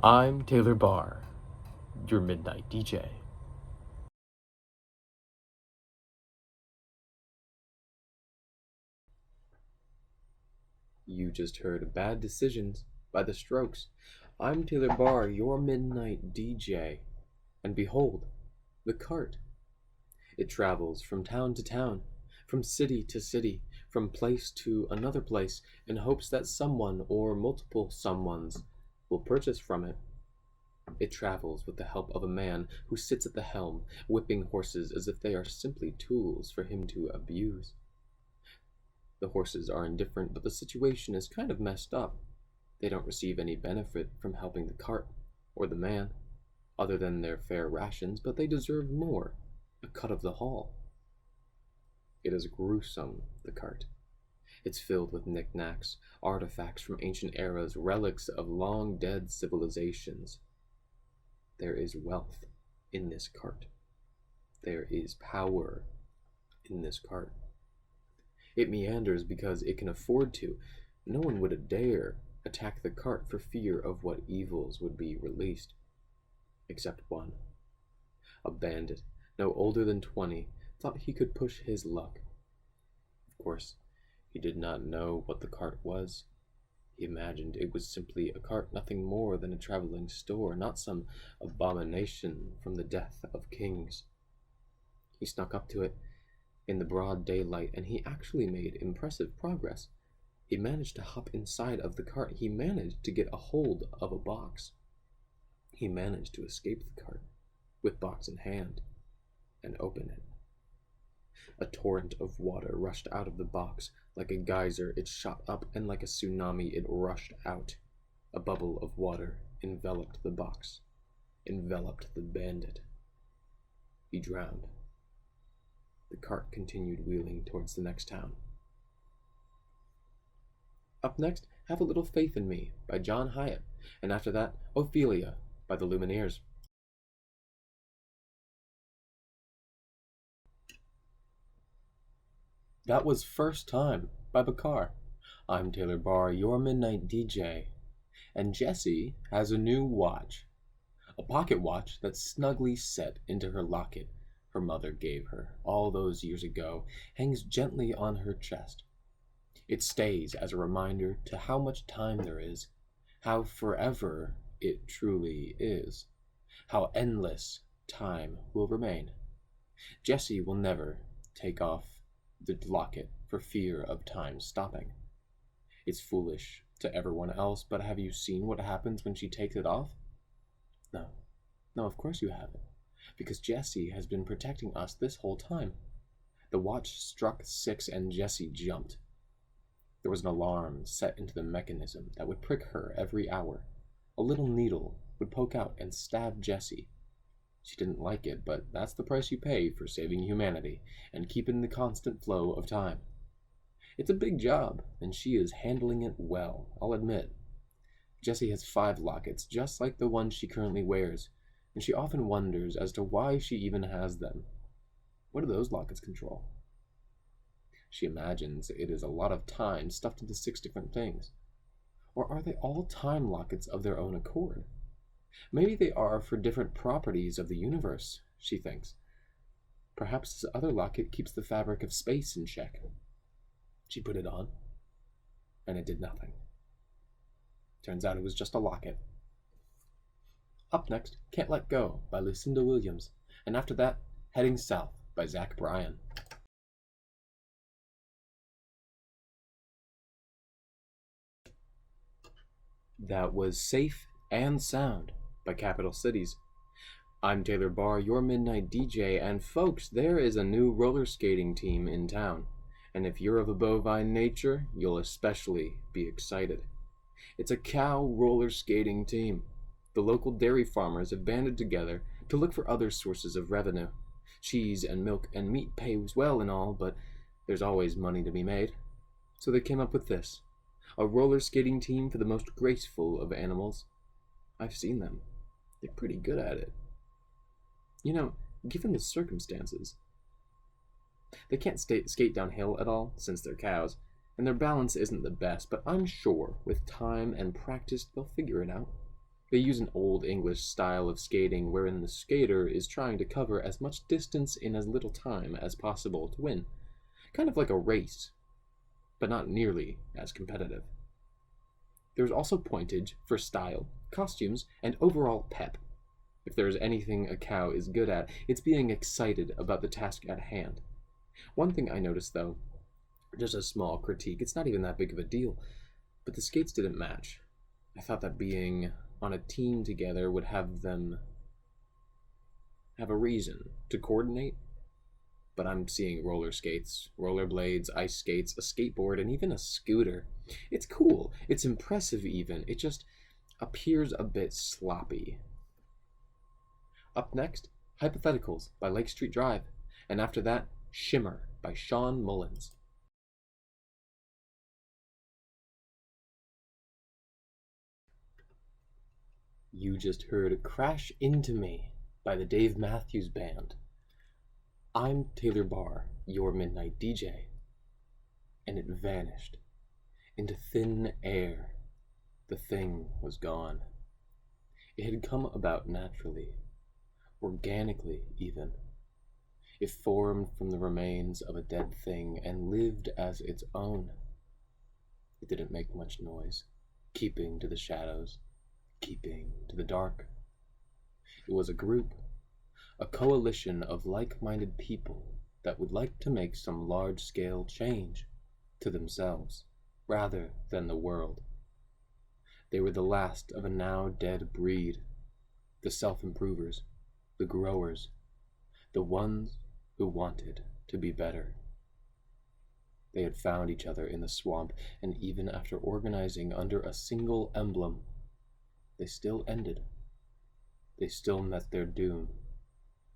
I'm Taylor Barr, your midnight DJ. You just heard Bad Decisions by The Strokes. I'm Taylor Barr, your midnight DJ. And behold, the cart. It travels from town to town, from city to city, from place to another place, in hopes that someone or multiple someones will purchase from it. It travels with the help of a man who sits at the helm, whipping horses as if they are simply tools for him to abuse. The horses are indifferent, but the situation is kind of messed up. They don't receive any benefit from helping the cart or the man, other than their fair rations, but they deserve more, a cut of the haul. It is gruesome, the cart. It's filled with knickknacks, artifacts from ancient eras, relics of long-dead civilizations. There is wealth in this cart. There is power in this cart. It meanders because it can afford to. No one would dare attack the cart for fear of what evils would be released. Except one. A bandit, no older than 20, thought he could push his luck. Of course, he did not know what the cart was. He imagined it was simply a cart, nothing more than a traveling store, not some abomination from the death of kings. He snuck up to it in the broad daylight, and he actually made impressive progress. He managed to hop inside of the cart. He managed to get a hold of a box. He managed to escape the cart, with box in hand, and open it. A torrent of water rushed out of the box. Like a geyser, it shot up, and like a tsunami, it rushed out. A bubble of water enveloped the box, enveloped the bandit. He drowned. The cart continued wheeling towards the next town. Up next, Have a Little Faith in Me by John Hyatt, and after that, Ophelia by the Lumineers. That was First Time by Bakar. I'm Taylor Barr, your midnight DJ, and Jessie has a new watch. A pocket watch that's snugly set into her locket her mother gave her all those years ago, hangs gently on her chest. It stays as a reminder to how much time there is, how forever it truly is, how endless time will remain. Jessie will never take off the locket for fear of time stopping. It's foolish to everyone else, but have you seen what happens when she takes it off? No. No, of course you haven't. Because Jessie has been protecting us this whole time. The watch struck 6 and Jessie jumped. There was an alarm set into the mechanism that would prick her every hour. A little needle would poke out and stab Jessie. She didn't like it, but that's the price you pay for saving humanity and keeping the constant flow of time. It's a big job, and she is handling it well, I'll admit. Jessie has 5 lockets, just like the one she currently wears, and she often wonders as to why she even has them. What do those lockets control? She imagines it is a lot of time stuffed into 6 different things. Or are they all time lockets of their own accord? Maybe they are for different properties of the universe, she thinks. Perhaps this other locket keeps the fabric of space in check. She put it on, and it did nothing. Turns out it was just a locket. Up next, Can't Let Go by Lucinda Williams, and after that, Heading South by Zach Bryan. That was Safe and Sound by Capital Cities. I'm Taylor Barr, your midnight DJ, and folks, there is a new roller skating team in town, and if you're of a bovine nature, you'll especially be excited. It's a cow roller skating team. The local dairy farmers have banded together to look for other sources of revenue. Cheese and milk and meat pays well and all, but there's always money to be made. So they came up with this. A roller skating team for the most graceful of animals. I've seen them. They're pretty good at it. You know, given the circumstances. They can't skate downhill at all, since they're cows, and their balance isn't the best, but I'm sure with time and practice they'll figure it out. They use an old English style of skating wherein the skater is trying to cover as much distance in as little time as possible to win. Kind of like a race, but not nearly as competitive. There's also pointage for style, costumes, and overall pep. If there's anything a cow is good at, it's being excited about the task at hand. One thing I noticed, though, just a small critique, it's not even that big of a deal, but the skates didn't match. I thought that being on a team together would have them have a reason to coordinate, but I'm seeing roller skates, rollerblades, ice skates, a skateboard, and even a scooter. It's cool, it's impressive even, it just appears a bit sloppy. Up next, Hypotheticals by Lake Street Drive, and after that, Shimmer by Sean Mullins. You just heard Crash Into Me by the Dave Matthews Band. I'm Taylor Barr, your midnight DJ, and it vanished into thin air. The thing was gone. It had come about naturally, organically even. It formed from the remains of a dead thing and lived as its own. It didn't make much noise, keeping to the shadows, keeping to the dark. It was a group, a coalition of like-minded people that would like to make some large-scale change to themselves rather than the world. They were the last of a now dead breed, the self-improvers, the growers, the ones who wanted to be better. They had found each other in the swamp, and even after organizing under a single emblem, they still ended. They still met their doom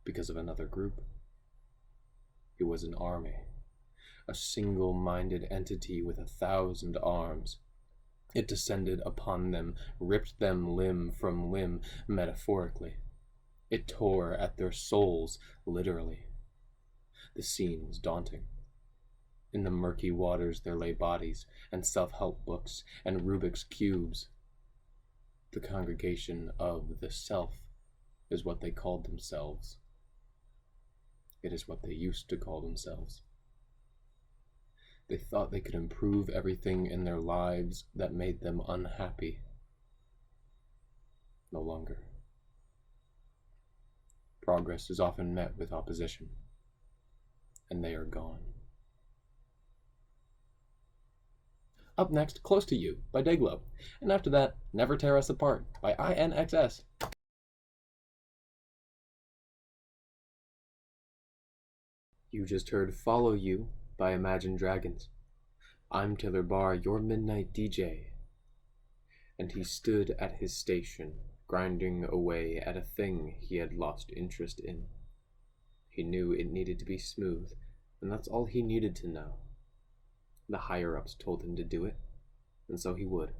because of another group. It was an army, a single-minded entity with 1,000 arms. It descended upon them, ripped them limb from limb, metaphorically. It tore at their souls, literally. The scene was daunting. In the murky waters there lay bodies, and self-help books, and Rubik's cubes. The congregation of the self is what they called themselves. It is what they used to call themselves. They thought they could improve everything in their lives that made them unhappy. No longer. Progress is often met with opposition, and they are gone. Up next, Close to You by Dayglow, and after that, Never Tear Us Apart by INXS. You just heard Follow You by Imagine Dragons. I'm Taylor Barr, your midnight DJ. And he stood at his station, grinding away at a thing he had lost interest in. He knew it needed to be smooth, and that's all he needed to know. The higher-ups told him to do it, and so he would.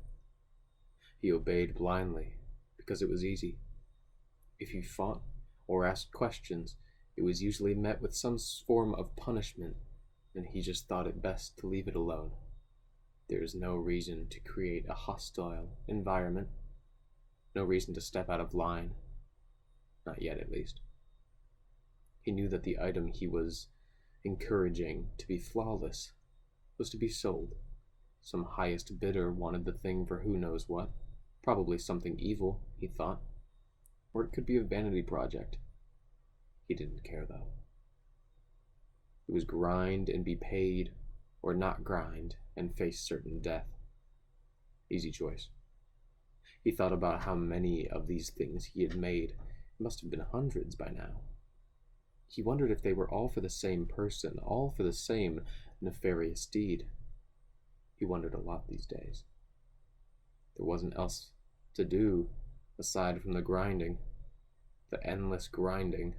He obeyed blindly, because it was easy. If he fought or asked questions, it was usually met with some form of punishment, and he just thought it best to leave it alone. There is no reason to create a hostile environment, no reason to step out of line, not yet at least. He knew that the item he was encouraging to be flawless was to be sold. Some highest bidder wanted the thing for who knows what, probably something evil, he thought, or it could be a vanity project. He didn't care, though. It was grind and be paid, or not grind and face certain death. Easy choice. He thought about how many of these things he had made. It must have been hundreds by now. He wondered if they were all for the same person, all for the same nefarious deed. He wondered a lot these days. There wasn't else to do aside from the grinding, the endless grinding,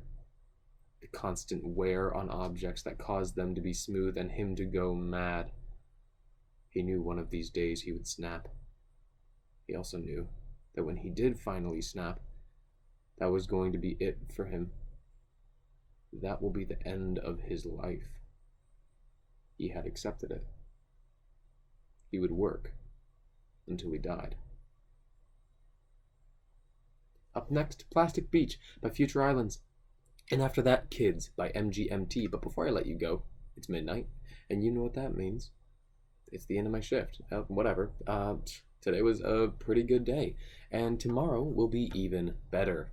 the constant wear on objects that caused them to be smooth and him to go mad. He knew one of these days he would snap. He also knew that when he did finally snap, that was going to be it for him. That will be the end of his life. He had accepted it. He would work until he died. Up next, Plastic Beach by Future Islands. And after that, Kids by MGMT. But before I let you go, it's midnight, and you know what that means. It's the end of my shift. Whatever. Today was a pretty good day, and tomorrow will be even better.